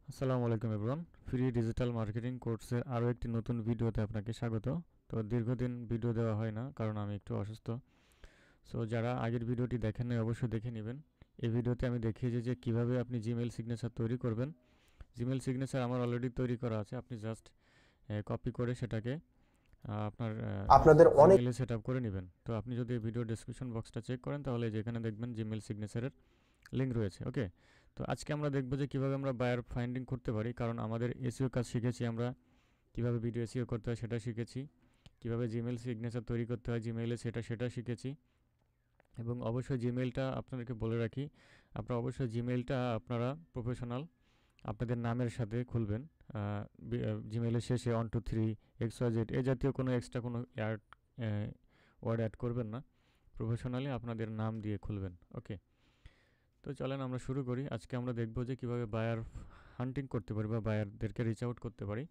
আসসালামু আলাইকুম everyone. Free digital marketing কোর্সের আরও একটি নতুন ভিডিওতে আপনাকে স্বাগত। তো দীর্ঘদিন ভিডিও দেওয়া হয় না কারণ আমি একটু অসুস্থ। সো যারা আগের ভিডিওটি দেখেন নাই অবশ্যই দেখে নেবেন। এই ভিডিওতে আমি দেখিয়েছি যে কিভাবে আপনি জিমেইল সিগনেচার তৈরি করবেন। জিমেইল সিগনেচার আমার অলরেডি তৈরি করা আছে, আপনি জাস্ট কপি করে সেটাকে আপনার আপনাদের অনেক জিমেইলে সেট আপ করে নেবেন। তো আপনি যদি এই ভিডিও ডেসক্রিপশন বক্সটা চেক করেন তাহলে যেখানে দেখবেন জিমেইল সিগনেচারের লিঙ্ক রয়েছে। ওকে, তো আজকে আমরা দেখব যে কিভাবে আমরা বায়ার ফাইন্ডিং করতে পারি, কারণ আমাদের এসইও কাজ শিখেছি আমরা, কিভাবে ভিডিও এসইও করতে হয় সেটা শিখেছি, কিভাবে জিমেইল সিগনেচার তৈরি করতে হয় জিমেইলে সেটা শিখেছি। এবং অবশ্যই জিমেইলটা আপনাদেরকে বলে রাখি, আপনারা অবশ্যই জিমেইলটা আপনারা প্রফেশনাল আপনাদের নামের সাথে খুলবেন। জিমেইলের শেষে 123 XYZ এই জাতীয় কোনো এক্সট্রা কোনো ওয়ার্ড অ্যাড করবেন না, প্রফেশনালি আপনাদের নাম দিয়ে খুলবেন। ওকে, তো চলেন আমরা শুরু করি। আজকে আমরা দেখব যে কিভাবে বায়ার হান্টিং করতে পারি বা বায়ারদেরকে রিচ আউট করতে পারি।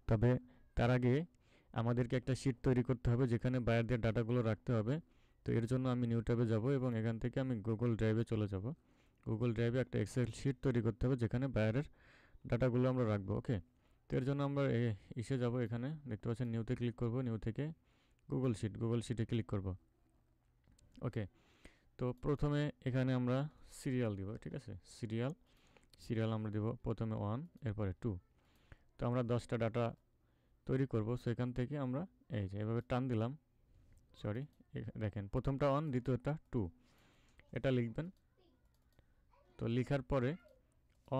তবে তার আগে আমাদেরকে একটা শিট তৈরি করতে হবে যেখানে বায়ারদের ডাটাগুলো রাখতে হবে। তো এর জন্য আমি নিউ ট্যাবে যাব এবং এখান থেকে আমি গুগল ড্রাইভে চলে যাব। গুগল ড্রাইভে একটা এক্সেল শিট তৈরি করতে হবে যেখানে বায়ারের ডাটাগুলো আমরা রাখবো। ওকে, তো এর জন্য আমরা ইসে যাব, এখানে দেখতে পাচ্ছেন নিউতে ক্লিক করব, নিউ থেকে গুগল শিটে ক্লিক করব। ওকে, তো প্রথমে এখানে আমরা সিরিয়াল দিব, ঠিক আছে, সিরিয়াল আমরা দেব প্রথমে 1, এরপরে 2। তো আমরা 10টা ডাটা তৈরি করব, সেখান থেকে আমরা এই যে এভাবে টান দিলাম, সরি, দেখেন প্রথমটা 1 দ্বিতীয়টা 2, এটা লিখবেন। তো লিখার পরে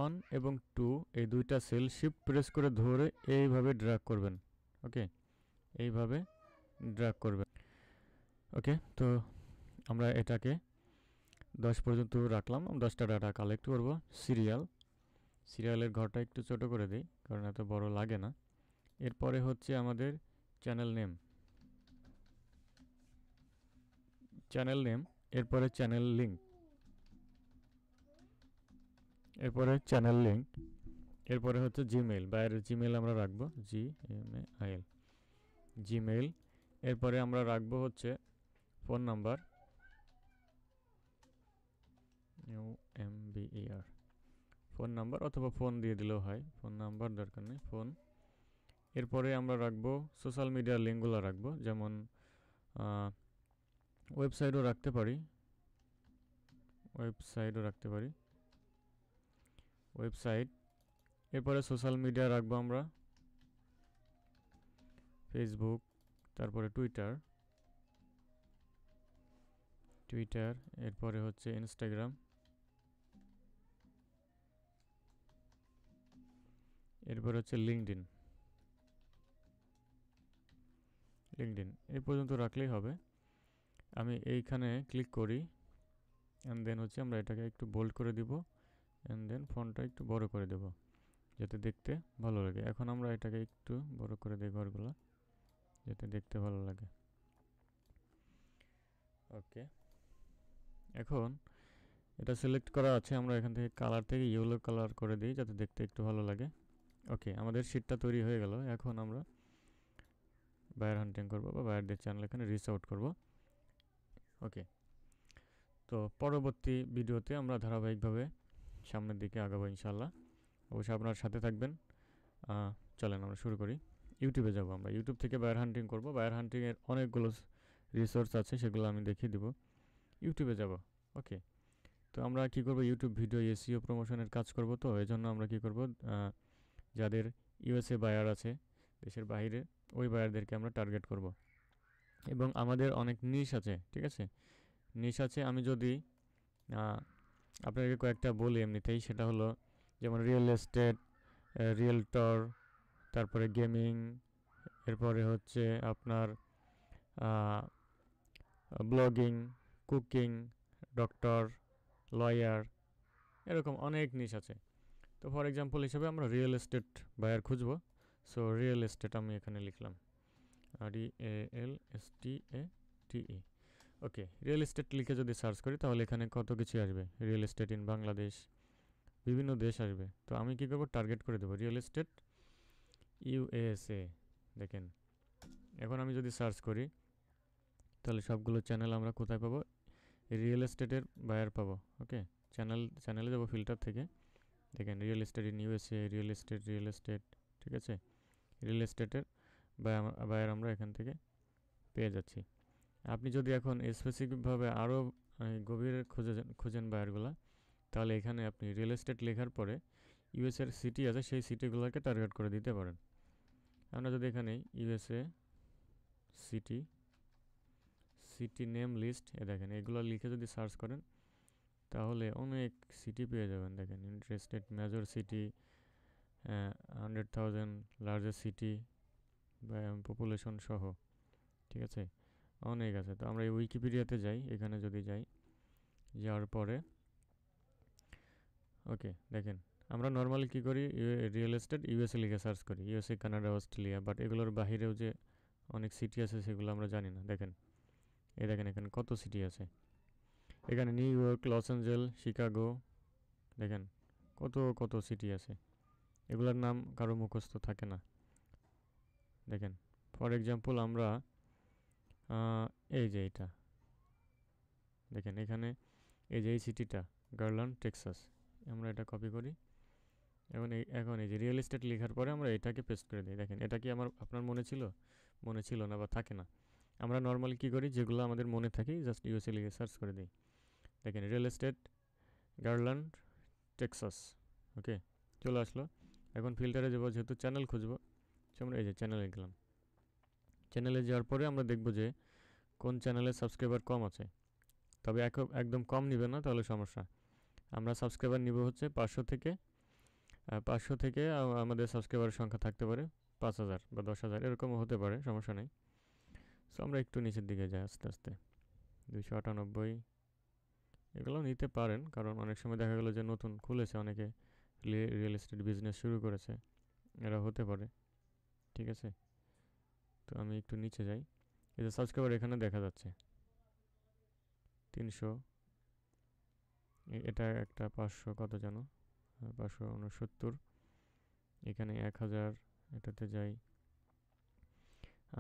1 এবং 2 এই দুইটা সেল শিফট প্রেস করে ধরে এইভাবে ড্র্যাগ করবেন। ওকে, এইভাবে ড্র্যাগ করবেন। ওকে, তো আমরা এটাকে 10 পর্যন্ত রাখলাম, 10টা ডাটা কালেক্ট করব। সিরিয়ালের ঘরটা একটু ছোট করে দিই কারণ এত বড় লাগে না। এরপরে হচ্ছে আমাদের চ্যানেল নেম, এরপরে চ্যানেল লিঙ্ক, এরপরে হচ্ছে জিমেইল, বাইরের জিমেইল আমরা রাখবো, জিএমএআইএল জিমেইল। এরপরে আমরা রাখবো হচ্ছে ফোন নাম্বার, ইউএমবিইআর, ফোন নাম্বার অথবা ফোন দিয়ে দিলেও হয়, ফোন নাম্বার দরকার নেই, ফোন। এরপরে আমরা রাখবো সোশ্যাল মিডিয়ার লিঙ্কগুলো রাখবো, যেমন ওয়েবসাইটও রাখতে পারি, ওয়েবসাইট। এরপরে সোশ্যাল মিডিয়া রাখবো আমরা ফেসবুক, তারপরে টুইটার, এরপরে হচ্ছে ইনস্টাগ্রাম, এরপরে হচ্ছে লিঙ্কডিন। এই পর্যন্ত রাখলেই হবে। আমি এইখানে ক্লিক করি, অ্যান্ড দেন হচ্ছে আমরা এটাকে একটু বোল্ড করে দিব, অ্যান্ড দেন ফন্টটা একটু বড় করে দেব যাতে দেখতে ভালো লাগে। এখন আমরা এটাকে একটু বড় করে দিই ঘরগুলো, যাতে দেখতে ভালো লাগে। ওকে, এখন এটা সিলেক্ট করা আছে, আমরা এখান থেকে কালার থেকে ইয়েলো কালার করে দিই যাতে দেখতে একটু ভালো লাগে। ওকে, আমাদের শিটটা তৈরি হয়ে গেল। এখন আমরা বায়ার হান্টিং করবো বা বায়ারদের চ্যানেল এখানে রিচ আউট করবো। ওকে, তো পরবর্তী ভিডিওতে আমরা ধারাবাহিকভাবে সামনের দিকে আগাবো ইনশাল্লাহ। অবশ্যই আপনার সাথে থাকবেন। চলেন আমরা শুরু করি। ইউটিউবে যাব, আমরা ইউটিউব থেকে বায়ার হান্টিং করব। বায়ার হান্টিংয়ের অনেকগুলো রিসোর্স আছে, সেগুলো আমি দেখিয়ে দিব। ইউটিউবে যাব। ওকে, তো আমরা কি করব, ইউটিউব ভিডিও এসইও প্রমোশনের কাজ করব। তো এই জন্য আমরা কি করব, যাদের ইউএসএ বায়ার আছে, দেশের বাইরে, ওই বায়ারদেরকে আমরা টার্গেট করব। এবং আমাদের অনেক নিশ আছে, ঠিক আছে, নিশ আছে। আমি যদি আপনাকে কয়েকটা বলি এমনিতেই, সেটা হলো যেমন রিয়েল এস্টেট, রিয়েলটর, তারপরে গেমিং, এরপরে হচ্ছে আপনার ব্লগিং, কুকিং, ডক্টর, লয়ার, এরকম অনেক নিশ আছে। তো ফর এক্সাম্পল হিসেবে আমরা রিয়েল এস্টেট বায়ার খুঁজবো। সো রিয়েল এস্টেট আমি এখানে লিখলাম, REALSTATE। ওকে, রিয়েল এস্টেট লিখে যদি সার্চ করি তাহলে এখানে কত কিছু আসবে, রিয়েল এস্টেট ইন বাংলাদেশ, বিভিন্ন দেশ আসবে। তো আমি কী করবো, টার্গেট করে দেবো রিয়েল এস্টেট ইউএসএ। দেখেন, এখন আমি যদি সার্চ করি তাহলে সবগুলো চ্যানেল আমরা কোথায় পাবো, রিয়েল এস্টেটের বায়ার পাবো। ওকে, চ্যানেলে যাবো ফিল্টার থেকে, দেখেন real estate in USA, real estate, ঠিক আছে, রিয়েল এস্টেটের বায়ার আমরা এখান থেকে পেয়ে যাচ্ছি। আপনি যদি এখন স্পেসিফিকভাবে আরও গভীরে খুঁজেন বায়ারগুলা, তাহলে এখানে আপনি রিয়েল এস্টেট লেখার পরে ইউএসএর সিটি আছে, সেই সিটিগুলোকে টার্গেট করে দিতে পারেন। আমরা যদি এখানে ইউএসএ সিটি নেম লিস্ট দেখেন এগুলো লিখে যদি সার্চ করেন তাহলে অনেক সিটি পেয়ে যাবেন। দেখেন interested major city, 100,000 largest city বা পপুলেশন সহ, ঠিক আছে, অনেক আছে। তো আমরা এই উইকিপিডিয়াতে যাই, এখানে যদি যাই, যাওয়ার পরে ওকে দেখেন আমরা নর্মালি কী করি, রিয়েল এস্টেট ইউএসএ লিখে সার্চ করি, ইউএসএ, কানাডা, অস্ট্রেলিয়া, বাট এগুলোর বাহিরেও যে অনেক সিটি আছে সেগুলো আমরা জানি না। দেখেন দেখেন এখানে কত সিটি আছে, এখানে new York, loss Angel, Chicago, দেখেন কত কত সিটি আছে, এগুলোর নাম কারো মুখস্থ থাকে না। দেখেন ফর এক্সাম্পল আমরা এই যে এটা দেখেন এখানে এই যে এই সিটিটা গার্ল্যান্ড, টেক্সাস, আমরা এটা কপি করি। এখন এই যে রিয়েল এস্টেট লেখার পরে আমরা এটাকে পেস্ট করে দিই। দেখেন এটা কি আপনার মনে ছিল না বা থাকে না। আমরা নর্মালি কী করি, যেগুলো আমাদের মনে থাকে জাস্ট ইউএসএ লিখে সার্চ করে দিই। দেখেন রিয়েল এস্টেট গার্ল্যান্ড, টেক্সাস, ওকে চলে আসলো। এখন ফিল্টারে যাবো, যেহেতু চ্যানেল খুঁজবো, আমরা এই যে চ্যানেলে গেলাম। চ্যানেলে যাওয়ার পরে আমরা দেখব যে কোন চ্যানেলে সাবস্ক্রাইবার কম আছে। তবে একদম কম নিবে না, তাহলে সমস্যা। আমরা সাবস্ক্রাইবার নিব হচ্ছে 500 থেকে আমাদের সাবস্ক্রাইবারের সংখ্যা থাকতে পারে 5,000 বা 10,000, এরকমও হতে পারে, সমস্যা নেই। সো আমরা একটু নিচের দিকে যাই আস্তে আস্তে, 298 এগুলো নিতে পারেন, কারণ অনেক সময় দেখা গেলো যে নতুন খুলেছে অনেকে, রিয়েল এস্টেট বিজনেস শুরু করেছে, এরা হতে পারে, ঠিক আছে। তো আমি একটু নিচে যাই, এই যে সাবস্ক্রাইবার এখানে দেখা যাচ্ছে 300, এটা একটা 500 কত যেন, 569, এখানে 1000, এটাতে যাই,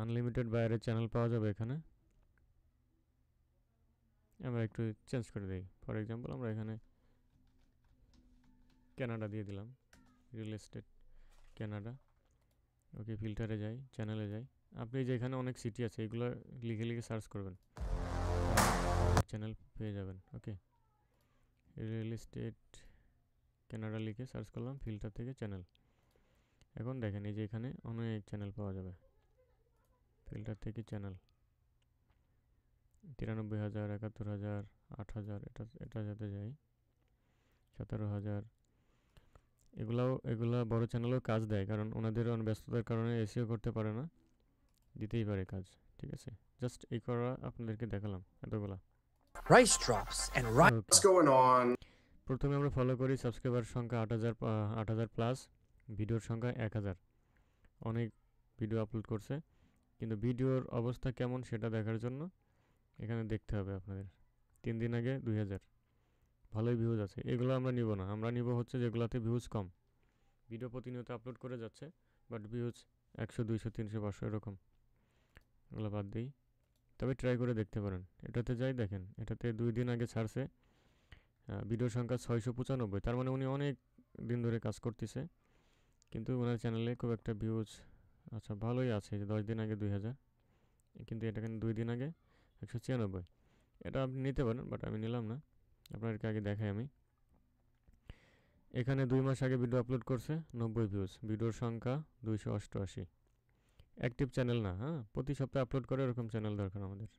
আনলিমিটেড বাইরের চ্যানেল পাওয়া যাবে এখানে। আমরা একটু চেঞ্জ করে দিই, ফর এক্সাম্পল আমরা এখানে কানাডা দিয়ে দিলাম, রিয়েল এস্টেট কানাডা, ওকে ফিল্টারে যাই, চ্যানেলে যাই। আপনি যে এখানে অনেক সিটি আছে এগুলো লিখে সার্চ করবেন, চ্যানেল পেয়ে যাবেন। ওকে রিয়েল এস্টেট কানাডা লিখে সার্চ করলাম, ফিল্টার থেকে চ্যানেল। এখন দেখেন এই যে এখানে অনেক চ্যানেল পাওয়া যাবে, ফিল্টার থেকে চ্যানেল 93,000, 71,000, 8,000, এটা যাতে যাই 17,000। এগুলা বড় চ্যানেলও কাজ দেয়, কারণ ওনাদের ব্যস্ততার কারণে এসিও করতে পারে না, দিতেই পারে কাজ, ঠিক আছে। জাস্ট এই করা আপনাদেরকে দেখালাম এতগুলা। Price drops and What's going on? প্রথমে আমরা ফলো করি সাবস্ক্রাইবার সংখ্যা 8,000 প্লাস, ভিডিওর সংখ্যা 1,000, অনেক ভিডিও আপলোড করছে, কিন্তু ভিডিওর অবস্থা কেমন সেটা দেখার জন্য এখানে দেখতে হবে আপনাদের। 3 দিন আগে 2,000, ভালোই ভিউজ আছে, এগুলো আমরা নিব না। আমরা নিব হচ্ছে যেগুলোতে ভিউজ কম, ভিডিও প্রতিনিয়ত আপলোড করে যাচ্ছে বাট ভিউজ 100, 200, 300, 500 এরকম, এগুলো বাদ দিই। তবে ট্রাই করে দেখতে পারেন। এটাতে যাই, দেখেন এটাতে 2 দিন আগে ছাড়ছে, ভিডিওর সংখ্যা 695, তার মানে উনি অনেক দিন ধরে কাজ করতেছে, কিন্তু ওনার চ্যানেলে খুব একটা ভিউজ আচ্ছা ভালোই আছে, যে 10 দিন আগে 2,000, কিন্তু এটা কিন্তু 2 দিন আগে 196। এটা আপনি নিতে পারেন, বাট আমি নিলাম না, আপনাদেরকে আগে দেখাই আমি। এখানে 2 মাস আগে ভিডিও আপলোড করছে, 90 ভিউজ, ভিডিওর সংখ্যা 288। অ্যাক্টিভ চ্যানেল না, হ্যাঁ, প্রতি সপ্তাহে আপলোড করে এরকম চ্যানেল দরকার আমাদের।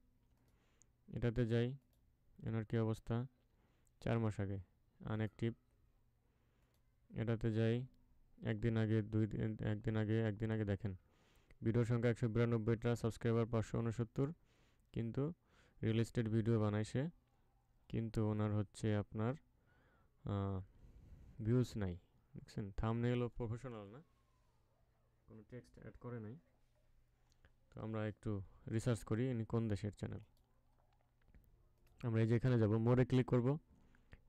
এটাতে যাই, এনার কী অবস্থা, 4 মাস আগে আনঅ্যাক্টিভ। এটাতে যাই, একদিন আগে দেখেন ভিডিওর সংখ্যা 192টা, সাবস্ক্রাইবার 569, কিন্তু রিয়েল এস্টেট ভিডিও বানায় সে, কিন্তু ওনার হচ্ছে আপনার ভিউজ নাই, দেখছেন। থাম্বনেইলও প্রফেশনাল না, কোনো টেক্সট অ্যাড করে নাই। তো আমরা একটু রিসার্চ করি ইনি কোন দেশের চ্যানেল। আমরা এই যে এখানে যাব, মোড়ে ক্লিক করব,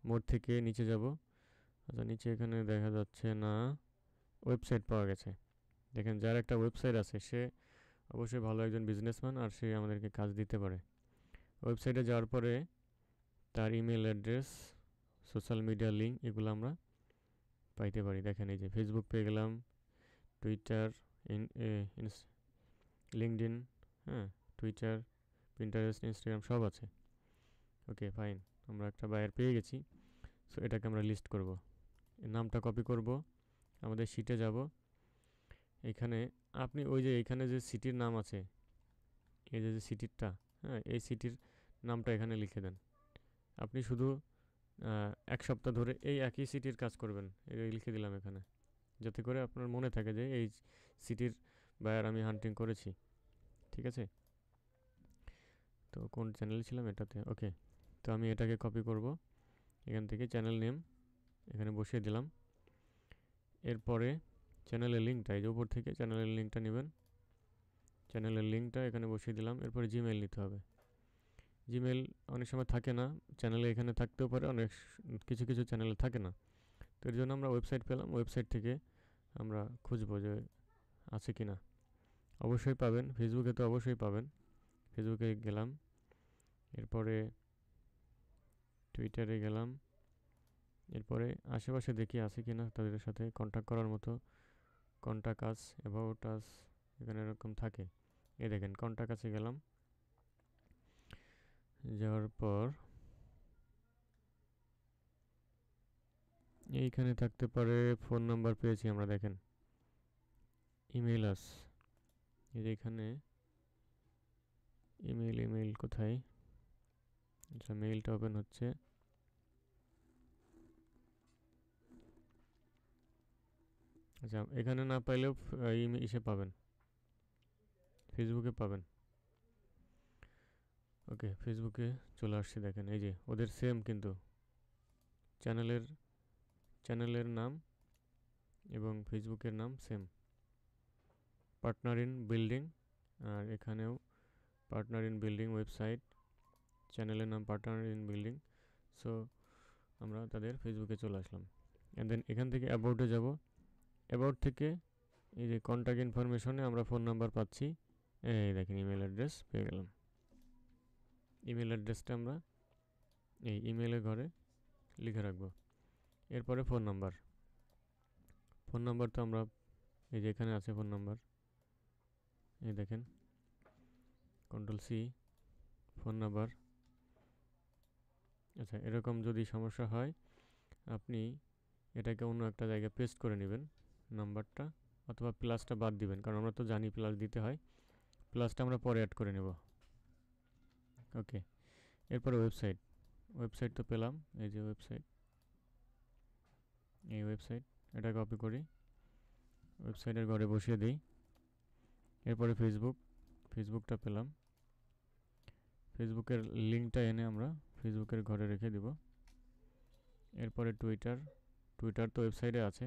মোড় থেকে নিচে যাব। আচ্ছা নিচে এখানে দেখা যাচ্ছে না, ওয়েবসাইট পাওয়া গেছে। দেখেন যার একটা ওয়েবসাইট আছে সে অবশ্যই ভালো একজন বিজনেসম্যান, আর সে আমাদেরকে কাজ দিতে পারে। ওয়েবসাইটে যাওয়ার পরে তার email address, social media link, এগুলো আমরা পাইতে পারি। দেখেন এই যে ফেসবুক পেয়ে গেলাম, টুইটার, লিঙ্কডইন, হ্যাঁ, টুইটার, পিন্টারেস্ট, ইনস্টাগ্রাম সব আছে। ওকে ফাইন, আমরা একটা বায়ার পেয়ে গেছি। সো এটাকে আমরা লিস্ট করব। এর নামটা কপি করব, আমাদের শিটে যাব। এখানে আপনি ওই যে এখানে যে সিটির নাম আছে, এই যে সিটিরটা, হ্যাঁ, এই সিটির নামটা এখানে লিখে দেন। আপনি শুধু 1 সপ্তাহ ধরে এই একই সিটির কাজ করবেন, এই লিখে দিলাম এখানে, যাতে করে আপনার মনে থাকে যে এই সিটির বায়ার আমি হান্টিং করেছি। ঠিক আছে, তো কোন চ্যানেল ছিলাম এটাতে, ওকে। তো আমি এটাকে কপি করব, এখান থেকে চ্যানেল নেম এখানে বসিয়ে দিলাম। এরপরে চ্যানেলের লিঙ্কটা, এই যে উপর থেকে চ্যানেলের লিঙ্কটা নেবেন, চ্যানেলের লিঙ্কটা এখানে বসিয়ে দিলাম। এরপরে জিমেইল নিতে হবে। জিমেইল অনেক সময় থাকে না চ্যানেলে, এখানে থাকতেও পারে, অনেক কিছু কিছু চ্যানেলে থাকে না। তো এর জন্য আমরা ওয়েবসাইট পেলাম, ওয়েবসাইট থেকে আমরা খুঁজবো যে আছে কি না। অবশ্যই পাবেন, ফেসবুকে তো অবশ্যই পাবেন। ফেসবুকে গেলাম, এরপরে টুইটারে গেলাম, এরপরে আশেপাশে দেখি আছে কি না তাদের সাথে কন্ট্যাক্ট করার মতো। কন্ট্যাক্ট আস, অ্যাবাউট আস, এখানে এরকম থাকে। এই দেখেন কন্ট্যাক্ট আসে গেলাম, যাওয়ার পর এইখানে থাকতে পারে ফোন নাম্বার পেয়েছি আমরা, দেখেন ইমেল আস, এই যে এখানে ইমেল কোথায়, আচ্ছা মেইলটা ওপেন হচ্ছে। আচ্ছা এখানে না পাইলেও ইসে পাবেন, ফেসবুকে পাবেন। ওকে ফেসবুকে চলে আসছে, দেখেন এই যে ওদের সেম কিন্তু চ্যানেলের চ্যানেলের নাম এবং ফেসবুকের নাম সেম, পার্টনার ইন বিল্ডিং। আর এখানেও পার্টনার ইন বিল্ডিং ওয়েবসাইট, চ্যানেলের নাম পার্টনার ইন বিল্ডিং। সো আমরা তাদের ফেসবুকে চলে আসলাম। অ্যান্ড দেন এখান থেকে অ্যাবাউটে যাব। অ্যাবাউট থেকে এই যে কন্ট্যাক্ট ইনফরমেশনে আমরা ফোন নাম্বার পাচ্ছি, এই দেখেন ইমেল অ্যাড্রেস পেয়ে গেলাম। ইমেল অ্যাড্রেসটা আমরা এই ইমেলের ঘরে লিখে রাখবো। এরপরে ফোন নাম্বার, ফোন নাম্বার তো আমরা এই যে এখানে আছে ফোন নাম্বার, এই দেখেন কন্ট্রোল সি, ফোন নাম্বার। আচ্ছা এরকম যদি সমস্যা হয় আপনি এটাকে অন্য একটা জায়গায় পেস্ট করে নেবেন নাম্বারটা, অথবা প্লাসটা বাদ দিবেন, কারণ আমরা তো জানি প্লাস দিতে হয়, প্লাসটা আমরা পরে অ্যাড করে নেব। ওকে, এরপরে ওয়েবসাইট, ওয়েবসাইট তো পেলাম, এই যে ওয়েবসাইট, এই ওয়েবসাইট, এটা কপি করি, ওয়েবসাইটের ঘরে বসিয়ে দিই। এরপরে ফেসবুক, ফেসবুকটা পেলাম, ফেসবুকের লিঙ্কটা এনে আমরা ফেসবুকের ঘরে রেখে দিব। এরপরে টুইটার, টুইটার তো ওয়েবসাইটে আছে,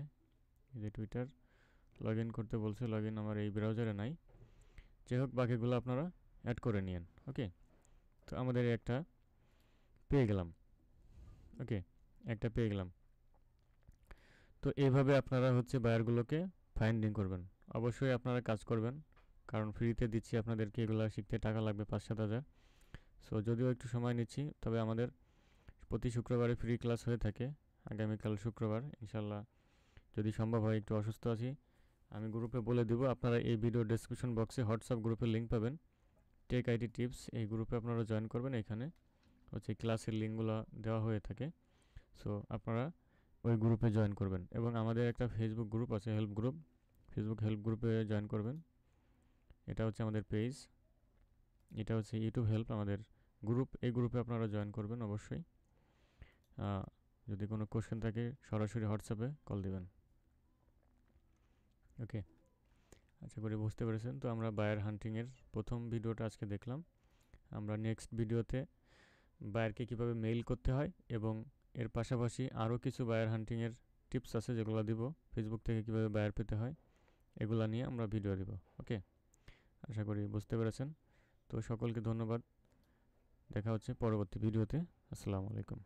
এই যে টুইটার লগ ইন করতে বলছে, লগ ইন আমার এই ব্রাউজারে নাই। যাই হোক বাকিগুলো আপনারা অ্যাড করে নিন। ওকে, তো আমাদের একটা পেয়ে গেলাম। ওকে, একটা পেয়ে গেলাম। তো এইভাবে আপনারা হচ্ছে বায়ারগুলোকে ফাইন্ডিং করবেন। অবশ্যই আপনারা কাজ করবেন, কারণ ফ্রিতে দিচ্ছি আপনাদেরকে, এগুলো শিখতে টাকা লাগবে 5-7 হাজার। সো যদিও একটু সময় নিচ্ছি, তবে আমাদের প্রতি শুক্রবারে ফ্রি ক্লাস হয়ে থাকে। আগামীকাল শুক্রবার ইনশাল্লাহ, যদি সম্ভব হয়, একটু অসুস্থ আছি, আমি গ্রুপে বলে দিব। আপনারা এই ভিডিও ডেসক্রিপশন বক্সে হোয়াটসঅ্যাপ গ্রুপের লিঙ্ক পাবেন, টেক আইটি টিপস, এই গ্রুপে আপনারা জয়েন করবেন। এখানে হচ্ছে ক্লাসের লিঙ্কগুলো দেওয়া হয়ে থাকে। সো আপনারা ওই গ্রুপে জয়েন করবেন, এবং আমাদের একটা ফেসবুক গ্রুপ আছে, হেল্প গ্রুপ, ফেসবুক হেল্প গ্রুপে জয়েন করবেন। এটা হচ্ছে আমাদের পেজ, এটা হচ্ছে ইউটিউব হেল্প আমাদের গ্রুপ, এই গ্রুপে আপনারা জয়েন করবেন অবশ্যই। যদি কোনো কোশ্চেন থাকে সরাসরি হোয়াটসঅ্যাপে কল দিবেন। ওকে, আশা করি বুঝতে পেরেছেন। তো আমরা বায়ার হান্টিংয়ের প্রথম ভিডিওটা আজকে দেখলাম। আমরা নেক্সট ভিডিওতে বায়ারকে কীভাবে মেইল করতে হয়, এবং এর পাশাপাশি আরও কিছু বায়ার হান্টিংয়ের টিপস আছে যেগুলো দিব, ফেসবুক থেকে কীভাবে বায়ার পেতে হয় এগুলো নিয়ে আমরা ভিডিও দিব। ওকে, আশা করি বুঝতে পেরেছেন। তো সকলকে ধন্যবাদ, দেখা হচ্ছে পরবর্তী ভিডিওতে। আসসালামু আলাইকুম।